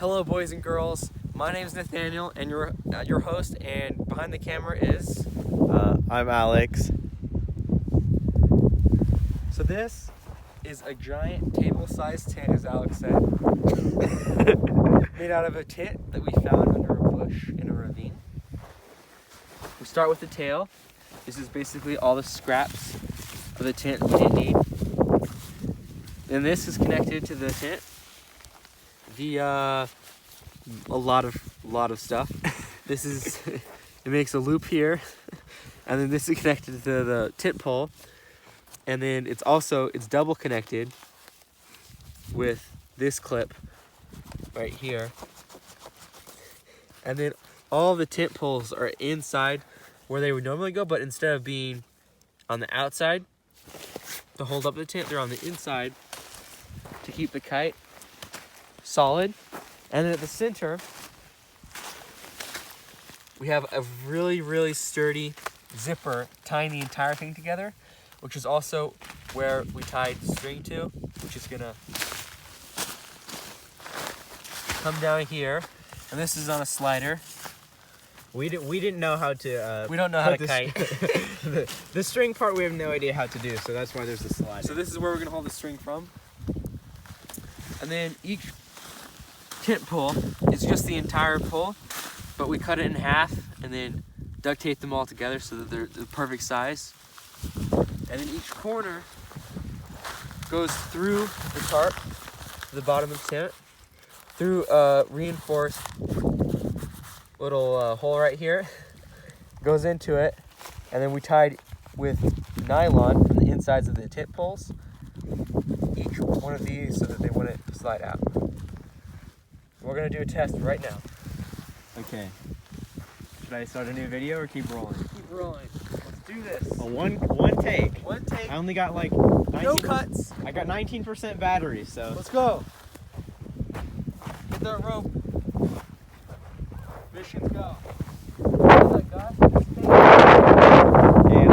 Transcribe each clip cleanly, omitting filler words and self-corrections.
Hello, boys and girls. My name is Nathaniel, and your host. And behind the camera is. I'm Alex. So this is a giant table-sized tent, as Alex said, made out of a tent that we found under a bush in a ravine. We start with the tail. This is basically all the scraps of the tent we didn't need. Then this is connected to the tent via a lot of stuff. This is it makes a loop here, and then this is connected to the tent pole, and then it's double connected with this clip right here, and then all the tent poles are inside where they would normally go, but instead of being on the outside to hold up the tent, they're on the inside to keep the kite solid. And then at the center, we have a really sturdy zipper tying the entire thing together, which is also where we tied string to, which is gonna come down here. And this is on a slider. We didn't know how to. We don't know how to kite. the string part we have no idea how to do, so that's why there's the slider. So this is where we're gonna hold the string from. And then each tent pole is just the entire pole, but we cut it in half and then duct tape them all together so that they're the perfect size. And then each corner goes through the tarp to the bottom of the tent, through a reinforced little hole right here, goes into it, and then we tied with nylon from the insides of the tent poles, each one of these so that they wouldn't slide out. We're gonna do a test right now. Okay. Should I start a new video or keep rolling? Keep rolling. Let's do this. Well, one take. One take. I only got like 19%. No cuts. I got 19% battery, so. Let's go. Get that rope. Missions go. Oh my God. And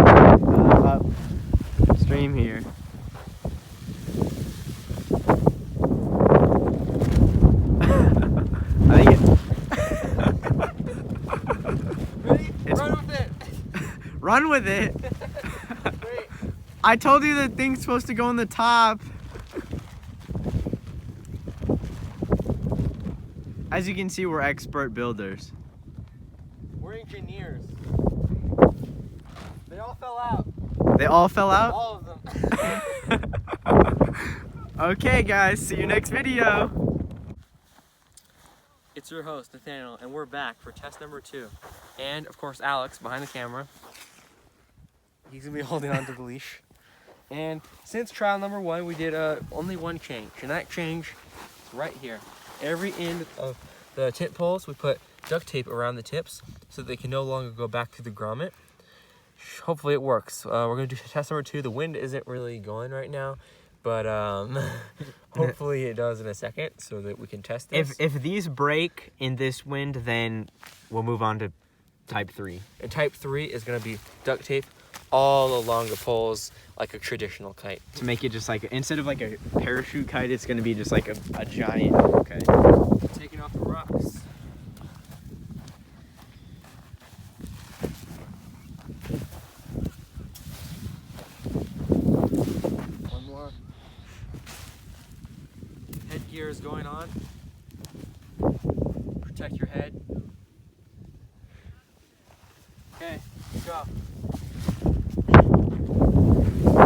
upstream here. I think Ready? Run with it. Run with it. Wait. I told you the thing's supposed to go on the top. As you can see, we're expert builders. We're engineers. They all fell out. They all fell out? All of them. Okay, guys, see you next video. It's your host, Nathaniel, and we're back for test number 2. And, of course, Alex, behind the camera. He's going to be holding on to the leash. And since trial number 1, we did only one change. And that change is right here. Every end of the tent poles, we put duct tape around the tips so that they can no longer go back through the grommet. Hopefully it works. We're going to do test number 2. The wind isn't really going right now, but hopefully it does in a second so that we can test this. If these break in this wind, then we'll move on to type 3. And type 3 is going to be duct tape all along the poles like a traditional kite. To make it just like, instead of like a parachute kite, it's going to be just like a giant kite. Taking off the rocks. One more. Headgear is going on. Protect your head. Okay, go.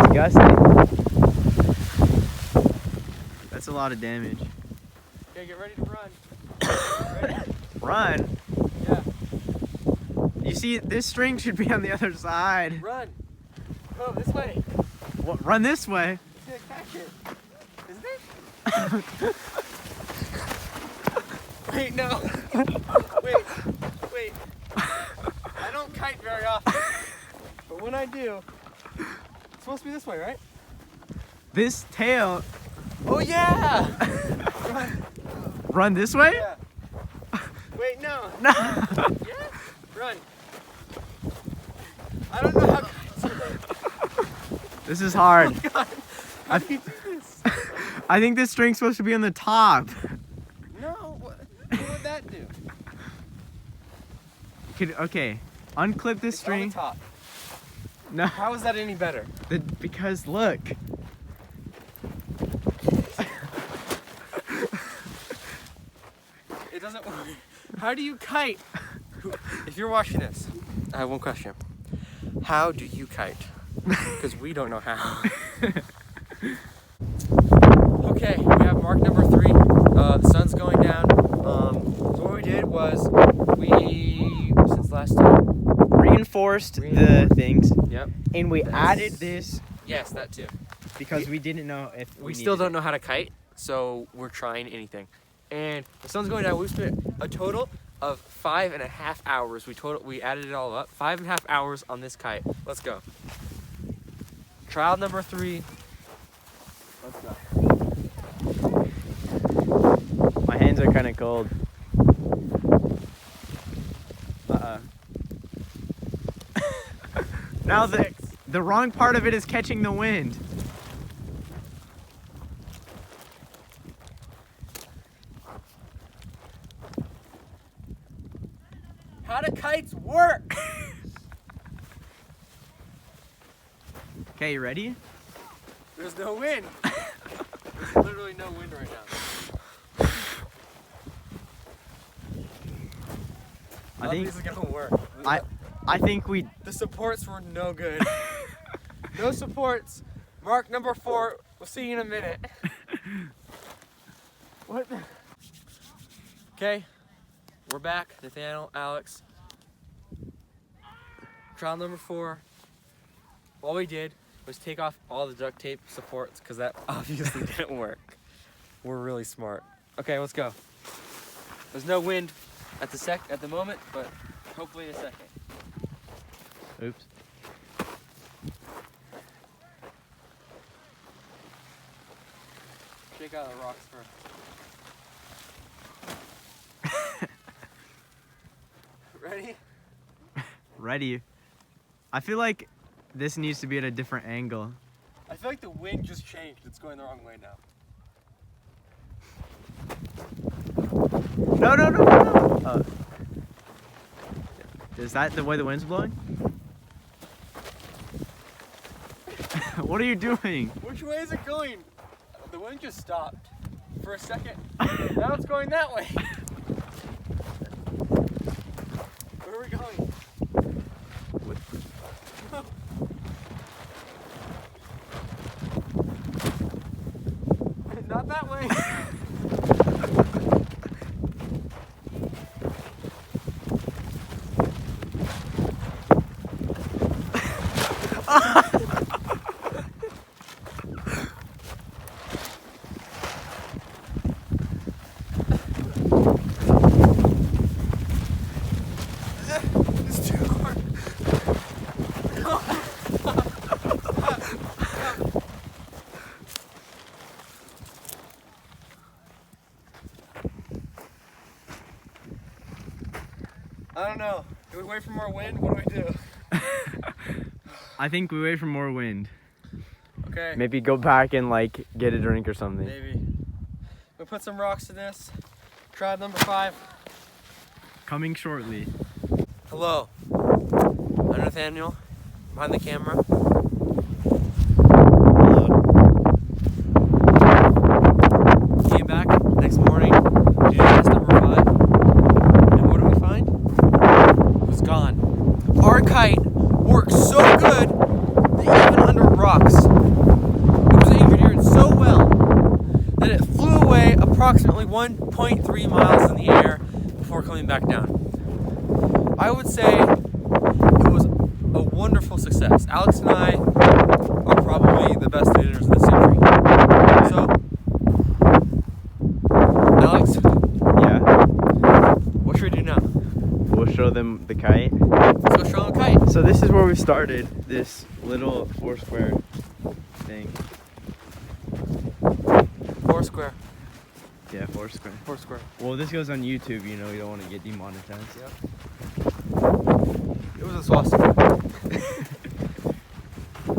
Disgusting. That's a lot of damage. Okay, get ready to run. Ready? Run? Yeah. You see, this string should be on the other side. Run. Go this way. What, run this way? It's gonna catch it. Isn't it? Wait, no. Wait. I don't kite very often. But when I do, it's supposed to be this way, right? This tail. Oh yeah! Run. Run this way? Yeah. Wait, no. No. Yeah? Run. I don't know how kites work. This is hard. Oh God. How do you do this? I think this string's supposed to be on the top. No. What? that do? Okay, unclip this It's on string. the top. No, How is that any better? because look. It doesn't work. How do you kite? If you're watching this, I have one question. How do you kite? Because we don't know how. Okay, we have mark number 3. The sun's going down. So what we did was since last time, Reinforced the things, yep. and we added this Yes, that too. because we didn't know if We still don't know how to kite, so we're trying anything. And the sun's going down. We spent a total of 5.5 hours. We added it all up. 5.5 hours on this kite. Let's go. Trial number 3. Let's go. My hands are kind of cold. Now the wrong part of it is catching the wind. How do kites work? Okay, you ready? There's no wind. There's literally no wind right now. I think this is gonna work. I think The supports were no good. No supports. Mark number 4. We'll see you in a minute. What? Okay, we're back. Nathaniel, Alex. Trial number 4. All we did was take off all the duct tape supports because that obviously didn't work. We're really smart. Okay, let's go. There's no wind at the moment, but hopefully in a second. Oops. Shake out the rocks first. Ready? Ready. I feel like this needs to be at a different angle. I feel like the wind just changed. It's going the wrong way now. No. Is that the way the wind's blowing? What are you doing? Which way is it going? The wind just stopped for a second. Now it's going that way. Where are we going? Not that way. It's too hard. I don't know. Do we wait for more wind? What do we do? I think we wait for more wind. Okay. Maybe go back and like get a drink or something. Maybe. We'll put some rocks in this. Trial number 5. Coming shortly. Hello. I'm Nathaniel. Behind the camera. Came back next morning. Did test number 5. And what did we find? It was gone. Our kite works so good that even under rocks, it was engineered so well that it flew away approximately 1.3 miles in the air before coming back down. I would say it was a wonderful success. Alex and I are probably the best beginners of the century. So, Alex, Yeah. what should we do now? We'll show them the kite. Let's go show them a kite. So this is where we started, this little 4 square thing. 4 square. Yeah, 4 square. 4 square. Well, this goes on YouTube, you know, you don't want to get demonetized. Yep. It was a swastika.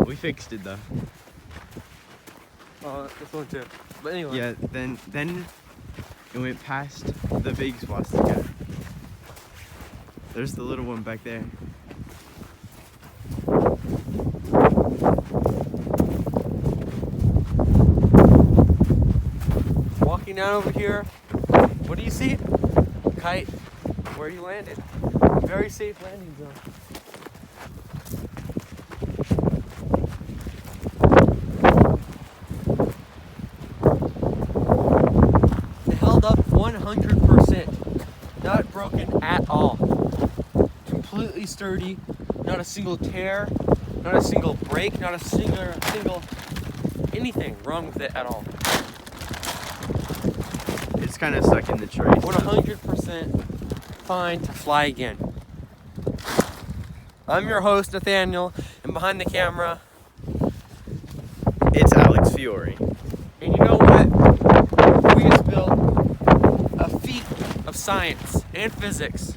We fixed it though. Oh, this one too. But anyway. Yeah, then It went past the big swastika. There's the little one back there. Walking down over here, what do you see? Kite, where you landed. Very safe landing zone. It held up 100%, not broken at all. Completely sturdy, not a single tear, not a single break, not a single anything wrong with it at all. It's kind of stuck in the tree. 100% fine to fly again. I'm your host, Nathaniel, and behind the camera, It's Alex Fiore. and you know what? We just built a feat of science and physics.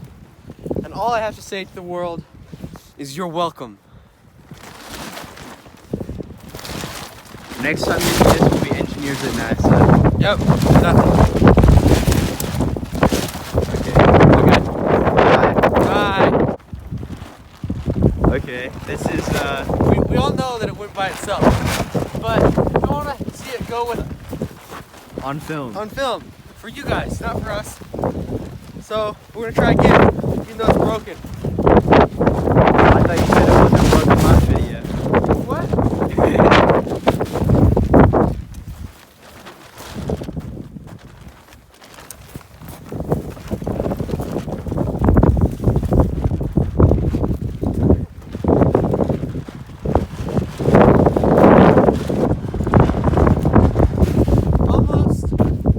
And all I have to say to the world is you're welcome. Next time you see this, we'll be engineers at NASA. Yep, definitely. Okay. Bye. Okay. This is We all know that it went by itself, but we want to see it go with on film. on film for you guys, not for us. So we're gonna try again, even though it's broken. I thought you said it wasn't broken last video. What?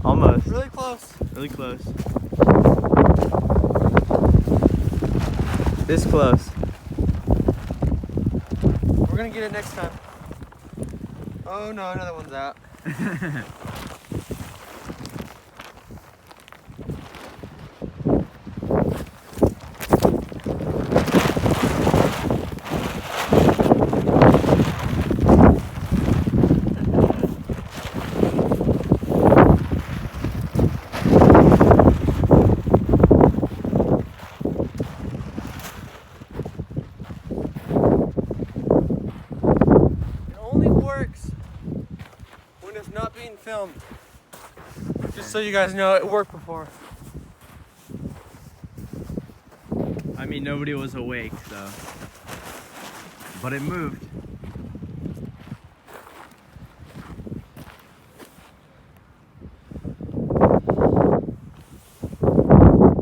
Almost. Really close. Really close. This close. We're gonna get it next time. Oh no, another one's out. It only works when it's not being filmed. Just so you guys know, it worked before. I mean, nobody was awake, so. But it moved.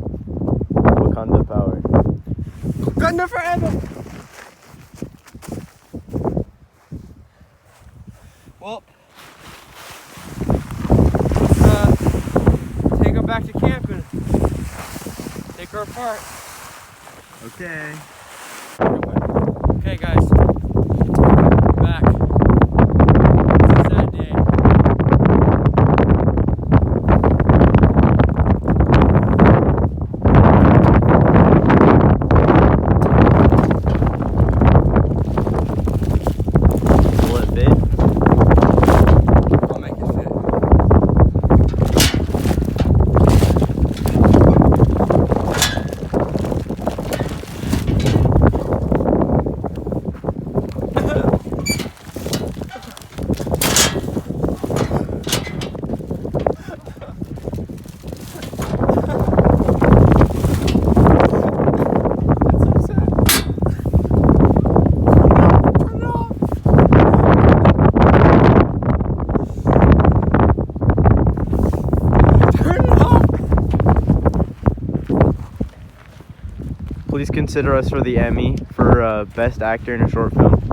Wakanda power. Wakanda forever! Well, let's take her back to camp and take her apart. Okay. Okay, guys, we're back. It's a sad day. Will it fit? I'll make it fit. That's so sad. Turn it off. Turn it off. Please consider us for the Emmy for Best Actor in a Short Film.